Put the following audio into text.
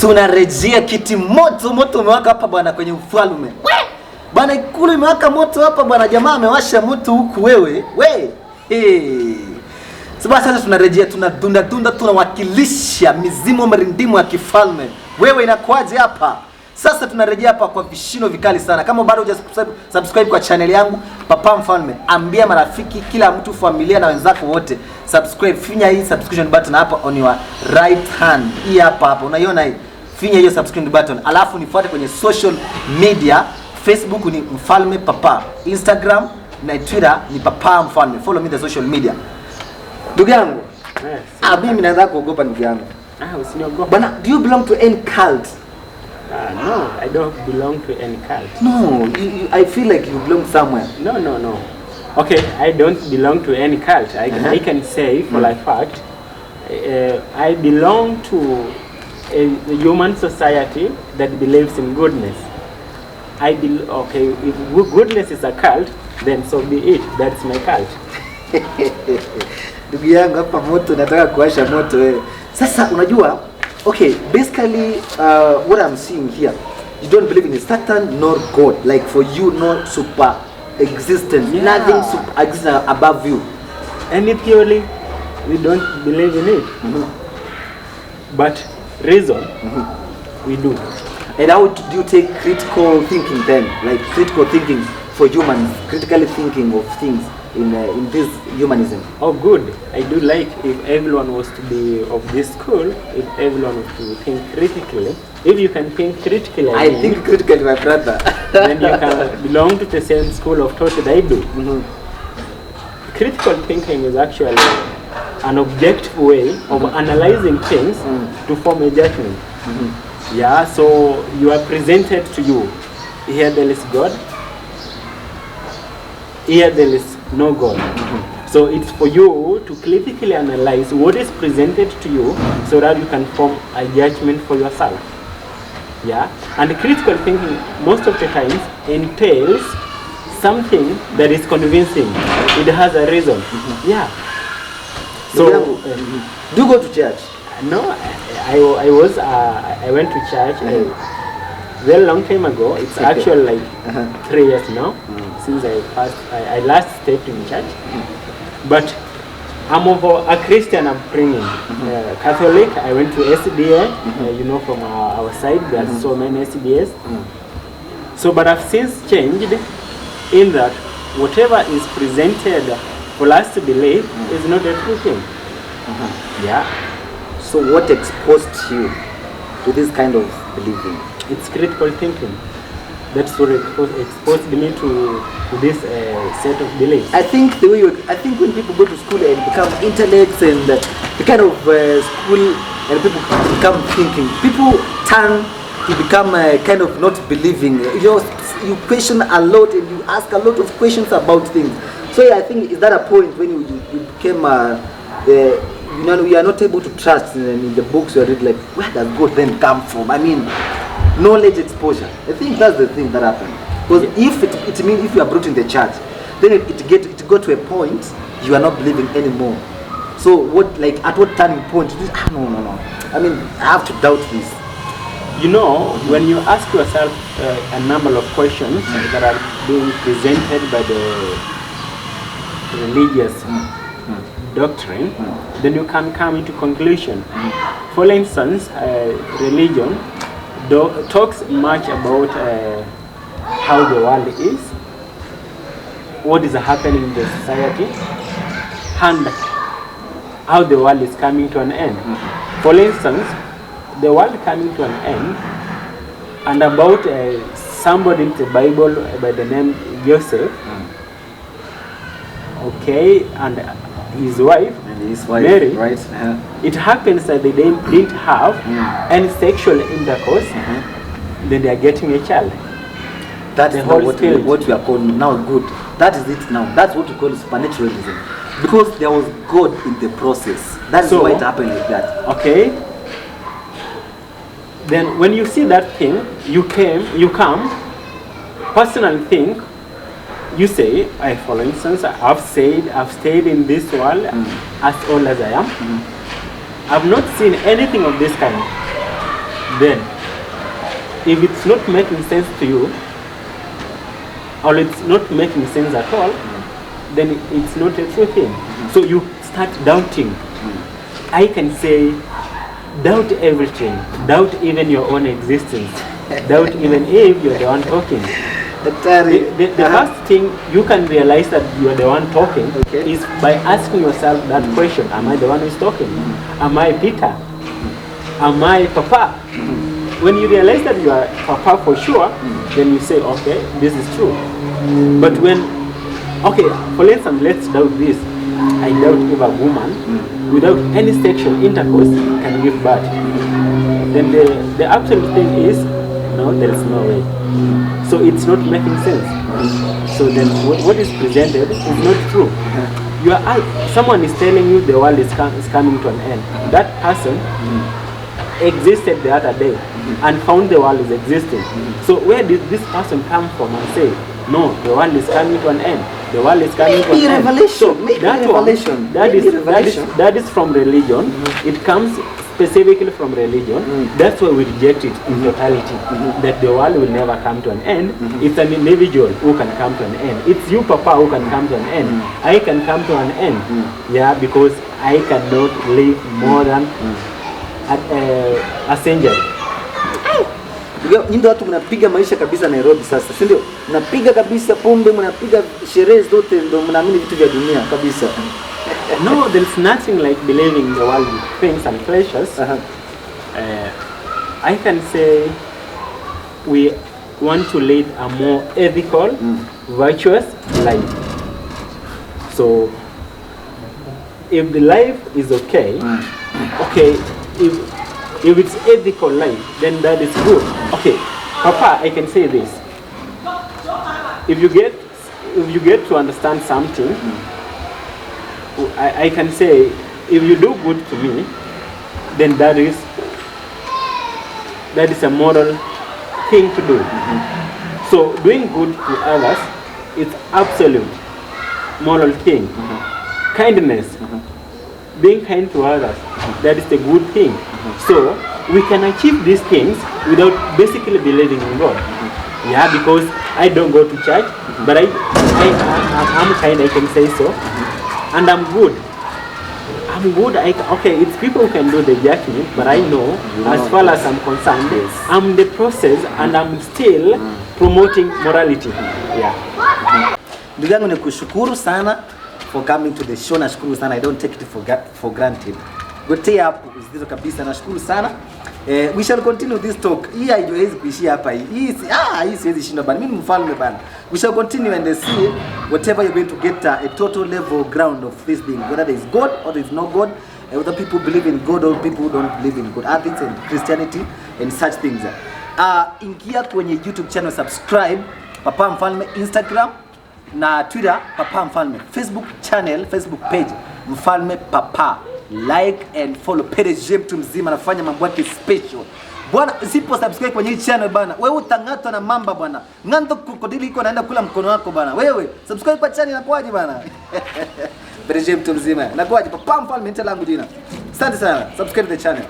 Tunarejea kiti moto umewaka hapa bwana kwenye ufalme. Bwana Ikulu imewaka moto hapa bwana, jamaa amewasha moto huku wewe. Sasa tunarejea, tunadunda tunawakilisha mizimu marindimo ya kifalme. Wewe inakuaje hapa? Sasa tunarejea hapa kwa vishino vikali sana. Kama bado hujasubscribe kwa channel yangu Papa Mfalme, ambia marafiki, kila mtu, familia na wenzako wote subscribe. Finya hii subscription button hapa on your right hand. Hii hapa unaiona hii. Finya hiyo subscribe button. Alafu nifuate kwenye social media. Facebook ni Mfalme Papa, Instagram na Twitter ni Papa Mfalme. Follow me the social media. Ndugu yangu, mimi naanza kuogopa ndugu yangu. Usiniogopa. Bana, do you belong to any cult? No, I don't belong to any cult. No, I feel like you belong somewhere. No. Okay, I don't belong to any cult. I can say for a fact, I belong to a human society that believes in goodness. Okay, if goodness is a cult, then so be it. That's my cult. Ndugu yangu hapa moto, nataka kuwasha moto wewe. Sasa unajua, okay, basically what I'm seeing here, you don't believe in Satan nor God. Like for you, no super existence, nothing super exists above you. Any theory, we don't believe in it. But reason, we do. And how do you take critical thinking then? Like critical thinking for humans, critically thinking of things in this humanism. Oh, good. I do like if everyone was to be of this school, if everyone was to think critically. If you can think critically, I think critically, my brother. Then you can belong to the same school of thought that I do. Critical thinking is actually an objective way of analyzing things to form a judgment. Yeah, so you are presented to you. Here there is God. Here there is no God. So it's for you to critically analyze what is presented to you so that you can form a judgment for yourself. Yeah, and critical thinking most of the times entails something that is convincing. It has a reason. Yeah. So do you go to church? No, I went to church a very long time ago. It's actually like 3 years now since I last stepped in church. But I'm of a Christian upbringing. Catholic. I went to SDA. You know, from our side there are so many SDAs. So, but I've since changed in that whatever is presented for us to believe is not a true thing. Yeah. So what exposed you to this kind of believing? It's critical thinking. That's what exposed me to this set of beliefs. I think the way I think when people go to school and become intellects and the kind of school and people become thinking, people turn to become kind of not believing. You question a lot and you ask a lot of questions about things. So yeah, I think is that a point when you became we are not able to trust in the books you read, like where does God then come from? I mean, knowledge exposure. I think that's the thing that happened. Because if it means if you are brought in the church, then it got to a point you are not believing anymore. So what, like at what turning point? No. I mean, I have to doubt this. You know, when you ask yourself a number of questions that are being presented by the religious doctrine, then you can come into conclusion. For instance, religion talks much about how the world is, what is happening in the society, and how the world is coming to an end. For instance, the world coming to an end, and about somebody in the Bible by the name Joseph, okay, and his wife Mary, right? It happens that they didn't have any sexual intercourse, then they are getting a child. That's the whole what we are calling now good. That is it now. That's what we call supernaturalism. Because there was God in the process. That's why it happened like that. Okay. Then when you see that thing, you come, personally think, you say, for instance, I've stayed in this world as old as I am. I've not seen anything of this kind. then if it's not making sense to you, or it's not making sense at all, then it's not a true thing. So you start doubting. I can say, doubt everything. Doubt even your own existence. Doubt even if you're the one talking. The first thing you can realize that you are the one talking is by asking yourself that question: am I the one who's talking? Am I Peter? Am I Papa? When you realize that you are Papa for sure, then you say, okay, this is true. But when, okay, for instance, let's doubt this. I doubt if a woman without any sexual intercourse can give birth. Then the absolute thing is, no, there is no way. So it's not making sense. So then what is presented is not true. Someone is telling you the world is coming to an end. That person existed the other day and found the world is existing. So where did this person come from and say, no, the world is coming to an end? The world is coming to an end. Revelation. So that is from religion. It comes specifically from religion. That's why we reject it in totality. That the world will never come to an end. It's an individual who can come to an end. It's you, Papa, who can come to an end. I can come to an end. Yeah, because I cannot live more than a century. Ndio watu mnapiga maisha kabisa Nairobi sasa, si ndio? Mnapiga kabisa pombe, mnapiga sherehe zote, ndio mnaamini vitu vya dunia kabisa. No, there's nothing like believing in the world with things and pleasures. I can say we want to lead a more ethical, virtuous life. So if the life is okay, if it's ethical life, then that is good. Okay, Papa, I can say this. If you get to understand something, I can say, if you do good to me, then that is a moral thing to do. So doing good to others is absolute moral thing. Kindness, being kind to others, that is the good thing. So we can achieve these things without basically believing in God. Yeah, because I don't go to church, but I'm kind, I can say so, and I'm good. It's people who can do the judgment, but I know, as far as I'm concerned, I'm in the process and I'm still promoting morality. Yeah. Ndugu yangu nikushukuru sana for coming to the show. Nashukuru sana, I don't take it for granted. Gotea hapo usizo kabisa, nashukuru sana. We shall continue this talk. Hii haiwezi kuishia hapa hii. Hii siwezi shinda bana. Mimi mfalme bana. We shall continue and see whatever you're going to get a total level ground of this being, whether there is God or there is no God, whether people believe in God or people don't believe in God, ethics and Christianity and such things. Ingia kwenye YouTube channel, subscribe Papa Mfalme, Instagram na Twitter Papa Mfalme, Facebook channel, Facebook page Mfalme Papa. Like and follow page mtu mzima, anafanya mambo yake special. Bwana, usipo subscribe kwenye hii channel bana, wewe utangatwa na mamba bwana. Ngando krokodili iko naenda kula mkono wako bana. Wewe subscribe kwa channel inakuaje bana? Page mtu mzima. Inakuaje? Papa Mfalme, langu jina. Asante sana. Subscribe the channel.